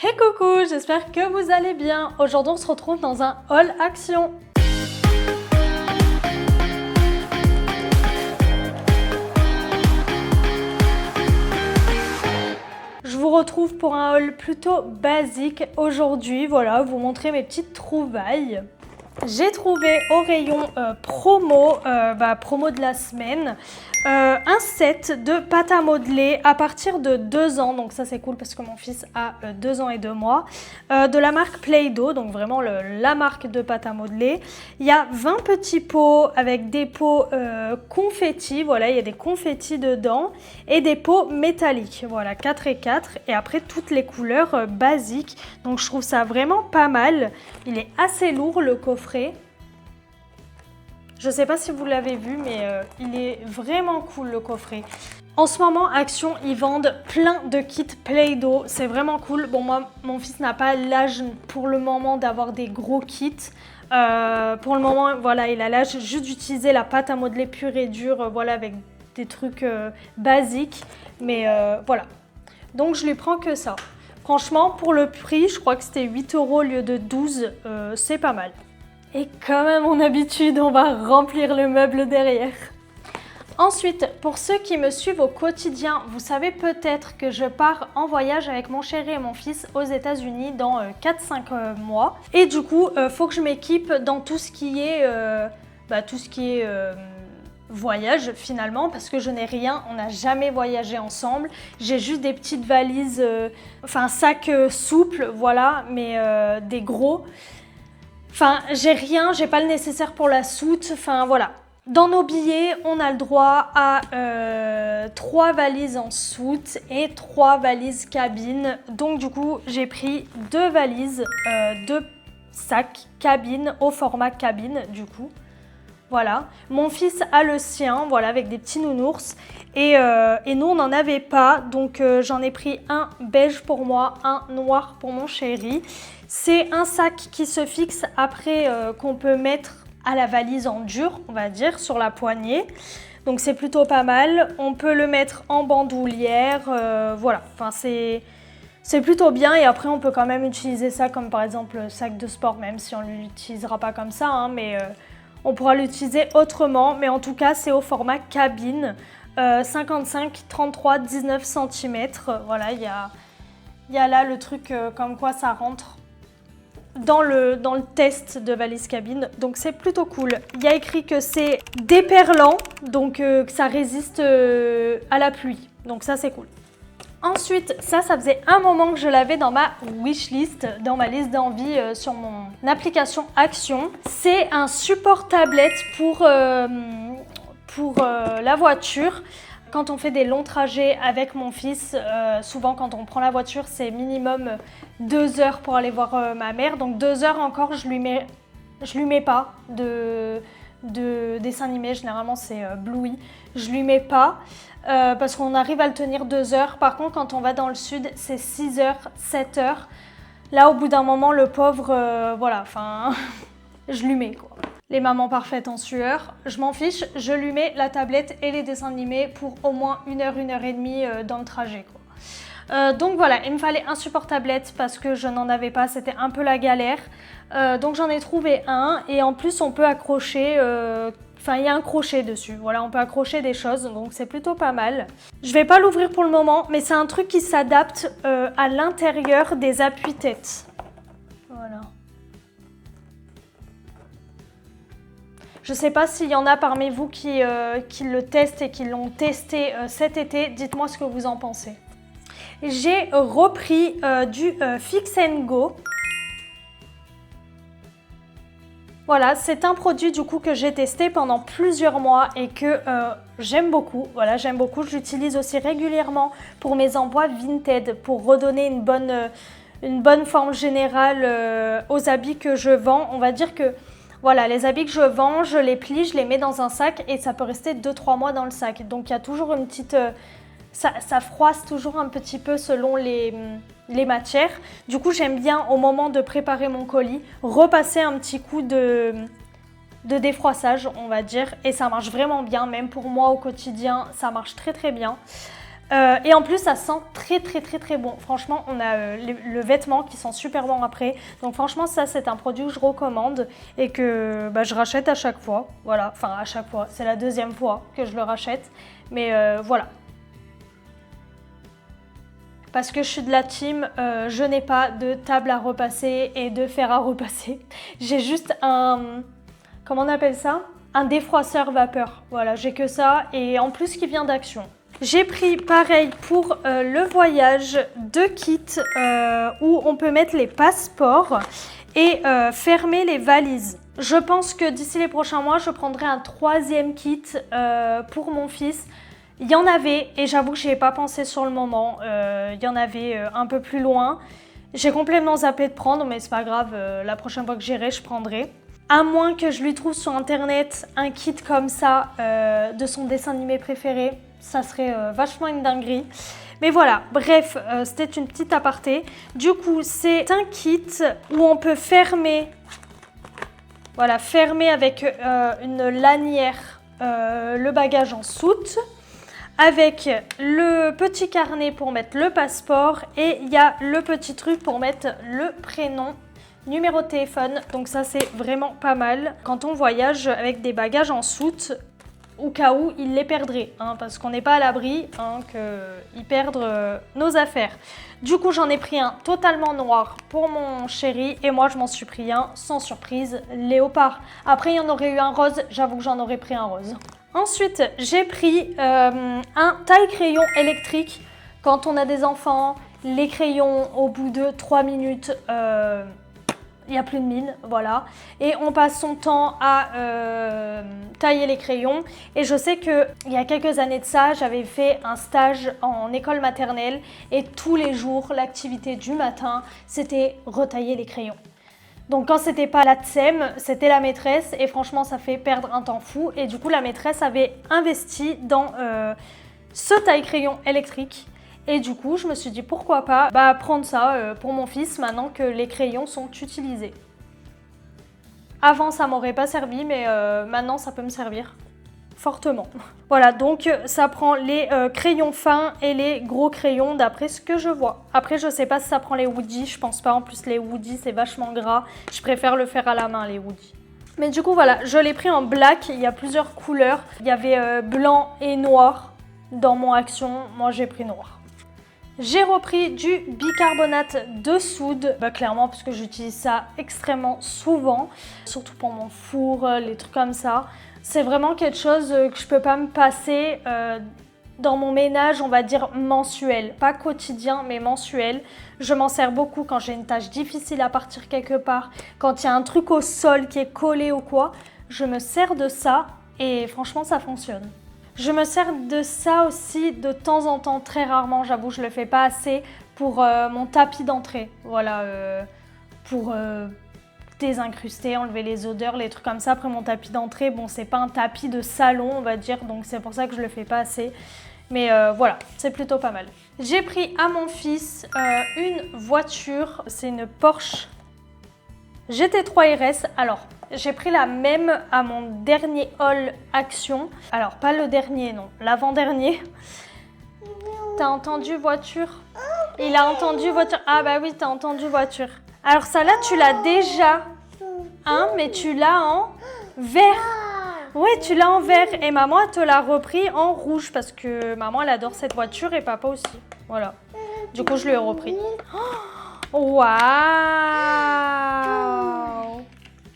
Hey coucou, j'espère que vous allez bien. Aujourd'hui on se retrouve dans un haul action. Je vous retrouve pour un haul plutôt basique aujourd'hui. Voilà, vous montrer mes petites trouvailles. J'ai trouvé au rayon promo de la semaine, un set de pâte à modeler à partir de 2 ans. Donc ça c'est cool parce que mon fils a 2 ans et 2 mois. De la marque Play-Doh, donc vraiment la marque de pâte à modeler. Il y a 20 petits pots avec des pots confettis. Voilà, il y a des confettis dedans et des pots métalliques. Voilà, 4 et 4. Et après toutes les couleurs basiques. Donc je trouve ça vraiment pas mal. Il est assez lourd le coffret. Je ne sais pas si vous l'avez vu, mais il est vraiment cool le coffret. En ce moment, Action, ils vendent plein de kits Play-Doh. C'est vraiment cool. Bon, moi, mon fils n'a pas l'âge pour le moment d'avoir des gros kits. Pour le moment, voilà, il a l'âge juste d'utiliser la pâte à modeler pure et dure, voilà, avec des trucs basiques. Mais voilà. Donc, je lui prends que ça. Franchement, pour le prix, je crois que c'était 8 € au lieu de 12. C'est pas mal. Et comme à mon habitude, on va remplir le meuble derrière. Ensuite, pour ceux qui me suivent au quotidien, vous savez peut-être que je pars en voyage avec mon chéri et mon fils aux États-Unis dans 4-5 mois. Et du coup, faut que je m'équipe dans tout ce qui est, voyage finalement, parce que je n'ai rien, on n'a jamais voyagé ensemble. J'ai juste des petites valises, un sac souple, voilà, mais des gros. Enfin, j'ai rien, j'ai pas le nécessaire pour la soute, enfin voilà. Dans nos billets, on a le droit à 3 valises en soute et 3 valises cabine. Donc du coup, j'ai pris 2 valises, 2 sacs cabine au format cabine du coup. Voilà, mon fils a le sien, voilà, avec des petits nounours. Et nous, on n'en avait pas, donc j'en ai pris un beige pour moi, un noir pour mon chéri. C'est un sac qui se fixe après qu'on peut mettre à la valise en dur, on va dire, sur la poignée. Donc c'est plutôt pas mal. On peut le mettre en bandoulière, voilà. Enfin, c'est plutôt bien et après on peut quand même utiliser ça comme par exemple sac de sport, même si on ne l'utilisera pas comme ça, hein, mais on pourra l'utiliser autrement. Mais en tout cas, c'est au format cabine, 55, 33, 19 cm. Voilà, il y a là le truc comme quoi ça rentre dans le test de valise cabine, donc c'est plutôt cool. Il y a écrit que c'est déperlant, donc que ça résiste à la pluie, donc ça c'est cool. Ensuite, ça faisait un moment que je l'avais dans ma wishlist, dans ma liste d'envie sur mon application Action. C'est un support tablette pour la voiture. Quand on fait des longs trajets avec mon fils, souvent quand on prend la voiture, c'est minimum 2 heures pour aller voir ma mère. Donc 2 heures encore, je lui mets pas de dessin animé. Généralement, c'est Bluey. Je lui mets pas parce qu'on arrive à le tenir 2 heures. Par contre, quand on va dans le sud, c'est 6 heures, 7 heures. Là, au bout d'un moment, le pauvre, voilà, enfin, je lui mets quoi. Les mamans parfaites en sueur, je m'en fiche, je lui mets la tablette et les dessins animés pour au moins 1 heure, 1 heure et demie dans le trajet, quoi. Donc voilà, il me fallait un support tablette parce que je n'en avais pas, c'était un peu la galère. Donc j'en ai trouvé un et en plus on peut accrocher, il y a un crochet dessus, voilà, on peut accrocher des choses, donc c'est plutôt pas mal. Je vais pas l'ouvrir pour le moment, mais c'est un truc qui s'adapte à l'intérieur des appuis-têtes. Voilà. Je ne sais pas s'il y en a parmi vous qui le testent et qui l'ont testé cet été. Dites-moi ce que vous en pensez. J'ai repris du Fix & Go. Voilà, c'est un produit du coup que j'ai testé pendant plusieurs mois et que j'aime beaucoup. Voilà, j'aime beaucoup. Je l'utilise aussi régulièrement pour mes envois Vinted, pour redonner une bonne forme générale aux habits que je vends. On va dire que voilà, les habits que je vends, je les plie, je les mets dans un sac et ça peut rester 2-3 mois dans le sac. Donc il y a toujours une petite... ça froisse toujours un petit peu selon les matières. Du coup, j'aime bien au moment de préparer mon colis, repasser un petit coup de défroissage, on va dire. Et ça marche vraiment bien, même pour moi au quotidien, ça marche très très bien. Et en plus, ça sent très bon. Franchement, on a le vêtement qui sent super bon après. Donc franchement, ça, c'est un produit que je recommande et que je rachète à chaque fois. Voilà, enfin à chaque fois. C'est la deuxième fois que je le rachète. Mais voilà. Parce que je suis de la team, je n'ai pas de table à repasser et de fer à repasser. J'ai juste un... Comment on appelle ça? Un défroisseur vapeur. Voilà, j'ai que ça et en plus qui vient d'Action. J'ai pris pareil pour le voyage 2 kits où on peut mettre les passeports et fermer les valises. Je pense que d'ici les prochains mois, je prendrai un 3e kit pour mon fils. Il y en avait et j'avoue que je n'y ai pas pensé sur le moment. Il y en avait un peu plus loin. J'ai complètement zappé de prendre, mais c'est pas grave. La prochaine fois que j'irai, je prendrai. À moins que je lui trouve sur internet un kit comme ça de son dessin animé préféré. Ça serait vachement une dinguerie. Mais voilà, bref, c'était une petite aparté. Du coup, c'est un kit où on peut fermer, voilà, fermer avec une lanière le bagage en soute. Avec le petit carnet pour mettre le passeport et il y a le petit truc pour mettre le prénom, numéro de téléphone. Donc ça, c'est vraiment pas mal quand on voyage avec des bagages en soute. Au cas où ils les perdraient, hein, parce qu'on n'est pas à l'abri qu'ils perdent nos affaires. Du coup, j'en ai pris un totalement noir pour mon chéri et moi, je m'en suis pris un, sans surprise, léopard. Après, il y en aurait eu un rose, j'avoue que j'en aurais pris un rose. Ensuite, j'ai pris un taille-crayon électrique. Quand on a des enfants, les crayons, au bout de 3 minutes, il n'y a plus de mine, voilà. Et on passe son temps à tailler les crayons. Et je sais qu'il y a quelques années de ça, j'avais fait un stage en école maternelle. Et tous les jours, l'activité du matin, c'était retailler les crayons. Donc quand c'était pas la TSEM, c'était la maîtresse. Et franchement, ça fait perdre un temps fou. Et du coup, la maîtresse avait investi dans ce taille-crayon électrique. Et du coup, je me suis dit pourquoi pas prendre ça pour mon fils maintenant que les crayons sont utilisés. Avant, ça m'aurait pas servi, mais maintenant, ça peut me servir fortement. Voilà, donc ça prend les crayons fins et les gros crayons d'après ce que je vois. Après, je sais pas si ça prend les Woody, je pense pas. En plus, les Woody, c'est vachement gras. Je préfère le faire à la main, les Woody. Mais du coup, voilà, je l'ai pris en black. Il y a plusieurs couleurs. Il y avait blanc et noir dans mon Action. Moi, j'ai pris noir. J'ai repris du bicarbonate de soude, clairement parce que j'utilise ça extrêmement souvent, surtout pour mon four, les trucs comme ça. C'est vraiment quelque chose que je peux pas me passer dans mon ménage, on va dire mensuel. Pas quotidien, mais mensuel. Je m'en sers beaucoup quand j'ai une tâche difficile à partir quelque part, quand il y a un truc au sol qui est collé ou quoi. Je me sers de ça et franchement, ça fonctionne. Je me sers de ça aussi de temps en temps, très rarement, j'avoue, je le fais pas assez pour mon tapis d'entrée. Voilà, pour désincruster, enlever les odeurs, les trucs comme ça. Après mon tapis d'entrée, bon, c'est pas un tapis de salon, on va dire, donc c'est pour ça que je le fais pas assez. Mais voilà, c'est plutôt pas mal. J'ai pris à mon fils une voiture, c'est une Porsche GT3 RS. Alors, j'ai pris la même à mon dernier haul Action. Alors, pas le dernier, non, l'avant-dernier. T'as entendu voiture? Il a entendu voiture. Ah bah oui, t'as entendu voiture. Alors ça là, tu l'as déjà, hein, mais tu l'as en vert. Oui, tu l'as en vert et maman elle te l'a repris en rouge parce que maman elle adore cette voiture et papa aussi. Voilà. Du coup, je lui ai repris. Waouh!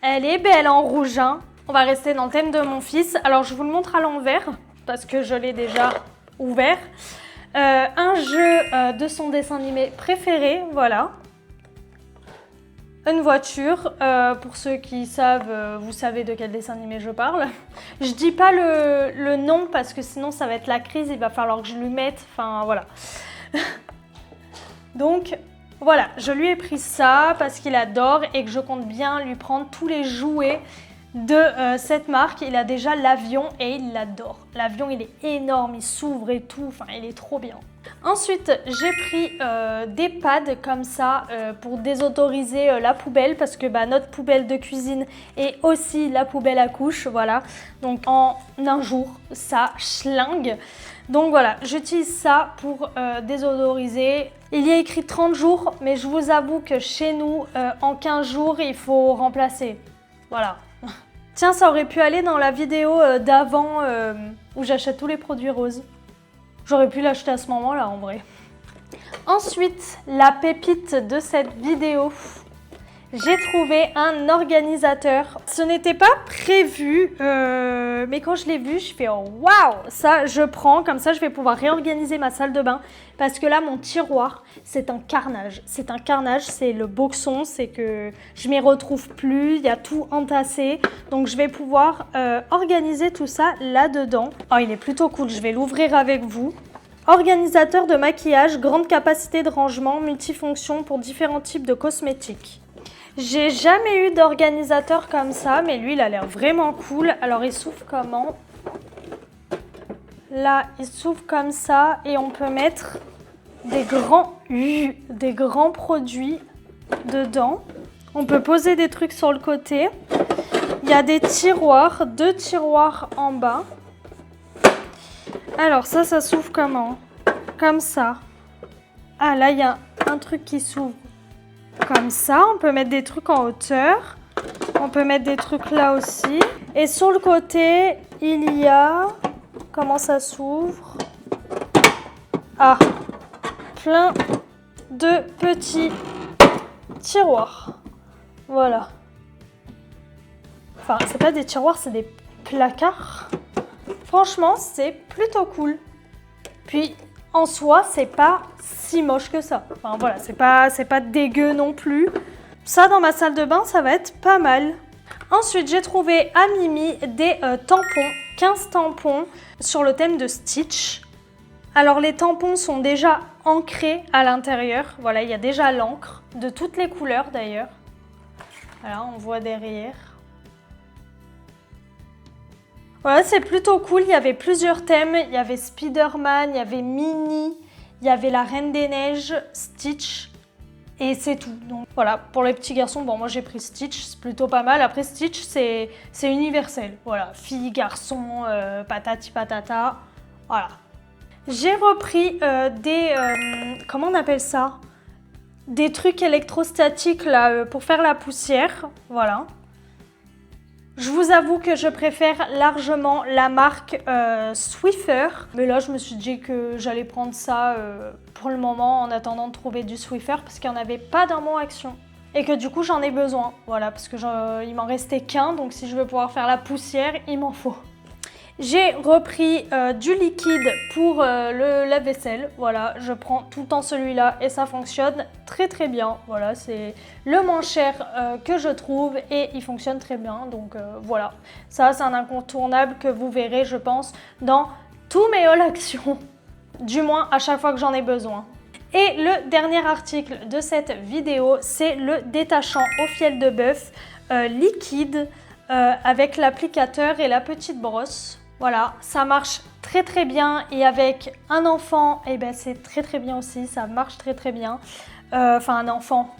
Elle est belle en rouge, hein. On va rester dans le thème de mon fils. Alors, je vous le montre à l'envers parce que je l'ai déjà ouvert. Un jeu de son dessin animé préféré, voilà. Une voiture, pour ceux qui savent, vous savez de quel dessin animé je parle. Je dis pas le nom parce que sinon ça va être la crise, il va falloir que je lui mette, enfin voilà. Donc voilà, je lui ai pris ça parce qu'il adore et que je compte bien lui prendre tous les jouets de cette marque. Il a déjà l'avion et il l'adore. L'avion, il est énorme, il s'ouvre et tout, enfin il est trop bien. Ensuite, j'ai pris des pads comme ça pour désautoriser la poubelle parce que notre poubelle de cuisine est aussi la poubelle à couches, voilà. Donc en un jour, ça schlingue. Donc voilà, j'utilise ça pour désodoriser. Il y a écrit 30 jours, mais je vous avoue que chez nous, en 15 jours, il faut remplacer. Voilà. Tiens, ça aurait pu aller dans la vidéo d'avant où j'achète tous les produits roses. J'aurais pu l'acheter à ce moment-là en vrai. Ensuite, la pépite de cette vidéo. J'ai trouvé un organisateur. Ce n'était pas prévu, mais quand je l'ai vu, je fais oh, waouh! Ça, je prends, comme ça je vais pouvoir réorganiser ma salle de bain. Parce que là, mon tiroir, c'est un carnage. C'est un carnage, c'est le boxon, c'est que je m'y retrouve plus, il y a tout entassé. Donc je vais pouvoir organiser tout ça là-dedans. Oh, il est plutôt cool, je vais l'ouvrir avec vous. Organisateur de maquillage, grande capacité de rangement, multifonction pour différents types de cosmétiques. J'ai jamais eu d'organisateur comme ça, mais lui, il a l'air vraiment cool. Alors, il s'ouvre comment? Là, il s'ouvre comme ça et on peut mettre des grands produits dedans. On peut poser des trucs sur le côté. Il y a des tiroirs, 2 tiroirs en bas. Alors, ça s'ouvre comment? Comme ça. Ah, là, il y a un truc qui s'ouvre. Comme ça, on peut mettre des trucs en hauteur. On peut mettre des trucs là aussi. Et sur le côté, il y a... Comment ça s'ouvre? Ah, plein de petits tiroirs. Voilà. Enfin, c'est pas des tiroirs, c'est des placards. Franchement, c'est plutôt cool. Puis... En soi, c'est pas si moche que ça. Enfin voilà, c'est pas dégueu non plus. Ça, dans ma salle de bain, ça va être pas mal. Ensuite, j'ai trouvé à Mimi des tampons, 15 tampons sur le thème de Stitch. Alors, les tampons sont déjà ancrés à l'intérieur. Voilà, il y a déjà l'encre, de toutes les couleurs d'ailleurs. Voilà, on voit derrière. Voilà, c'est plutôt cool, il y avait plusieurs thèmes, il y avait Spider-Man, il y avait Minnie, il y avait la Reine des Neiges, Stitch, et c'est tout. Donc voilà, pour les petits garçons, bon moi j'ai pris Stitch, c'est plutôt pas mal. Après Stitch, c'est universel, voilà, fille, garçon, patati patata, voilà. J'ai repris comment on appelle ça? Des trucs électrostatiques là, pour faire la poussière, voilà. Je vous avoue que je préfère largement la marque Swiffer. Mais là, je me suis dit que j'allais prendre ça pour le moment en attendant de trouver du Swiffer parce qu'il n'y en avait pas dans mon action. Et que du coup, j'en ai besoin. Voilà, parce que il m'en restait qu'un. Donc si je veux pouvoir faire la poussière, il m'en faut. J'ai repris du liquide pour le lave-vaisselle. Voilà, je prends tout le temps celui-là et ça fonctionne très très bien. Voilà, c'est le moins cher que je trouve et il fonctionne très bien. Donc voilà, ça c'est un incontournable que vous verrez, je pense, dans tous mes hauls actions. Du moins à chaque fois que j'en ai besoin. Et le dernier article de cette vidéo, c'est le détachant au fiel de bœuf liquide avec l'applicateur et la petite brosse. Voilà, ça marche très très bien et avec un enfant, eh ben c'est très très bien aussi, ça marche très très bien. Enfin un enfant.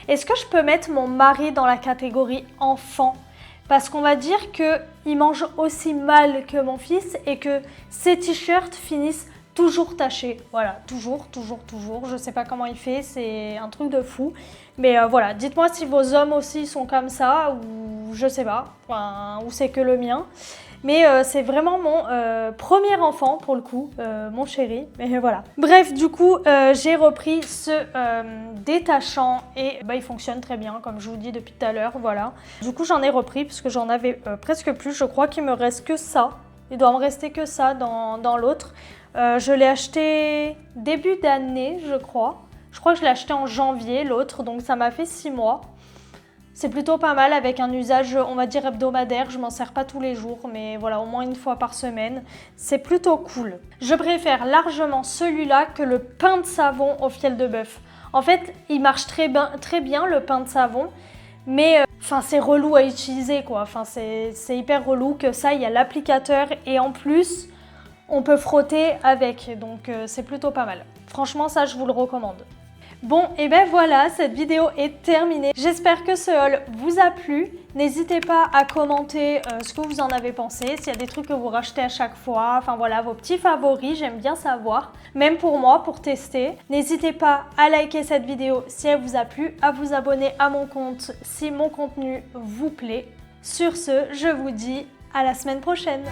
Est-ce que je peux mettre mon mari dans la catégorie enfant? Parce qu'on va dire qu'il mange aussi mal que mon fils et que ses t-shirts finissent toujours tachés. Voilà, toujours. Je sais pas comment il fait, c'est un truc de fou. Mais voilà, dites-moi si vos hommes aussi sont comme ça ou je sais pas, enfin, ou c'est que le mien. Mais c'est vraiment mon premier enfant pour le coup, mon chéri, mais voilà. Bref, du coup, j'ai repris ce détachant et il fonctionne très bien, comme je vous dis depuis tout à l'heure, voilà. Du coup, j'en ai repris parce que j'en avais presque plus, je crois qu'il me reste que ça. Il doit me rester que ça dans l'autre. Je l'ai acheté début d'année, je crois. Je crois que je l'ai acheté en janvier, l'autre, donc ça m'a fait 6 mois. C'est plutôt pas mal avec un usage, on va dire, hebdomadaire. Je m'en sers pas tous les jours, mais voilà, au moins une fois par semaine. C'est plutôt cool. Je préfère largement celui-là que le pain de savon au fiel de bœuf. En fait, il marche très bien le pain de savon, mais c'est relou à utiliser, quoi. Enfin, c'est hyper relou que ça, il y a l'applicateur et en plus, on peut frotter avec. Donc, c'est plutôt pas mal. Franchement, ça, je vous le recommande. Bon, et ben voilà, cette vidéo est terminée. J'espère que ce haul vous a plu. N'hésitez pas à commenter ce que vous en avez pensé, s'il y a des trucs que vous rachetez à chaque fois, enfin voilà, vos petits favoris, j'aime bien savoir, même pour moi, pour tester. N'hésitez pas à liker cette vidéo si elle vous a plu, à vous abonner à mon compte si mon contenu vous plaît. Sur ce, je vous dis à la semaine prochaine.